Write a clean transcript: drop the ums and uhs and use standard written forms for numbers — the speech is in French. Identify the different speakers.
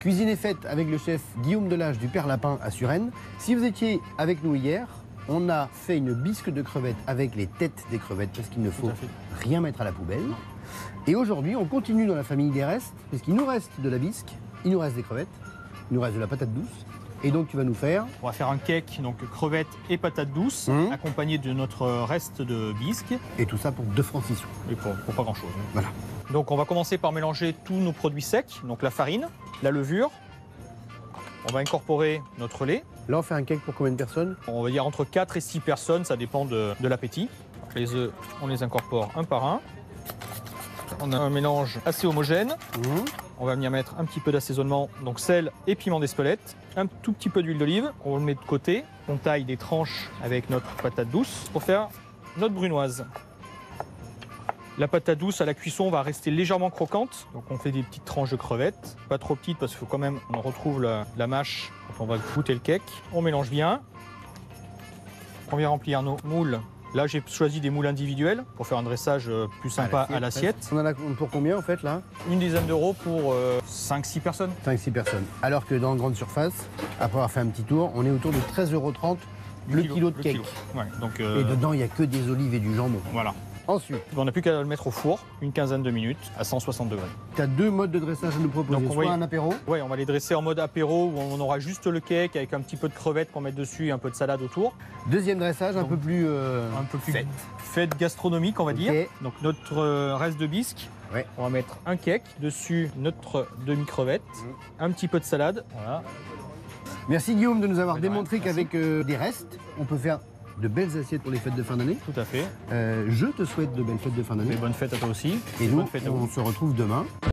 Speaker 1: Cuisine est faite avec le chef Guillaume Delage du Père Lapin à Suresnes. Si vous étiez avec nous hier, on a fait une bisque de crevettes avec les têtes des crevettes parce qu'il ne faut rien mettre à la poubelle. Et aujourd'hui, on continue dans la famille des restes parce qu'il nous reste de la bisque, il nous reste des crevettes, il nous reste de la patate douce. Et donc tu vas nous faire...
Speaker 2: On va faire un cake, donc crevettes et patates douces, accompagné de notre reste de bisque.
Speaker 1: Et tout ça pour 2 francs 6 sous.
Speaker 2: Et pour pas grand chose.
Speaker 1: Voilà.
Speaker 2: Donc on va commencer par mélanger tous nos produits secs, donc la farine, la levure. On va incorporer notre lait.
Speaker 1: Là on fait un cake pour combien de personnes?
Speaker 2: On va dire entre 4 et 6 personnes, ça dépend de l'appétit. Les œufs, on les incorpore un par un. On a un mélange assez homogène. On va venir mettre un petit peu d'assaisonnement, donc sel et piment d'Espelette. Un tout petit peu d'huile d'olive, on le met de côté. On taille des tranches avec notre patate douce pour faire notre brunoise. La patate douce à la cuisson va rester légèrement croquante. Donc on fait des petites tranches de crevettes. Pas trop petites parce qu'il faut quand même qu'on retrouve la mâche quand on va goûter le cake. On mélange bien. On vient remplir nos moules. Là, j'ai choisi des moules individuels pour faire un dressage plus sympa à l'assiette.
Speaker 1: On en a pour combien en fait là?
Speaker 2: Une dizaine d'euros pour 5-6 personnes.
Speaker 1: 5-6 personnes. Alors que dans grande surface, après avoir fait un petit tour, on est autour de 13,30 € le kilo de cake.
Speaker 2: Ouais, donc,
Speaker 1: et dedans, il n'y a que des olives et du jambon.
Speaker 2: Voilà.
Speaker 1: Ensuite,
Speaker 2: on n'a plus qu'à le mettre au four, une quinzaine de minutes, à 160 degrés.
Speaker 1: Tu as 2 modes de dressage à nous proposer.
Speaker 2: Donc,
Speaker 1: soit un apéro.
Speaker 2: Oui, on va les dresser en mode apéro où on aura juste le cake avec un petit peu de crevettes qu'on met dessus et un peu de salade autour.
Speaker 1: Deuxième dressage, un peu plus
Speaker 2: fête gastronomique, on va dire. Donc notre reste de bisque.
Speaker 1: Ouais.
Speaker 2: On va mettre un cake, dessus notre demi-crevette, un petit peu de salade. Voilà.
Speaker 1: Merci Guillaume de nous avoir démontré qu'avec des restes, on peut faire de belles assiettes pour les fêtes de fin d'année.
Speaker 2: Tout à fait.
Speaker 1: Je te souhaite de belles fêtes de fin d'année.
Speaker 2: Et bonnes fêtes à toi aussi.
Speaker 1: Et nous, on se retrouve demain.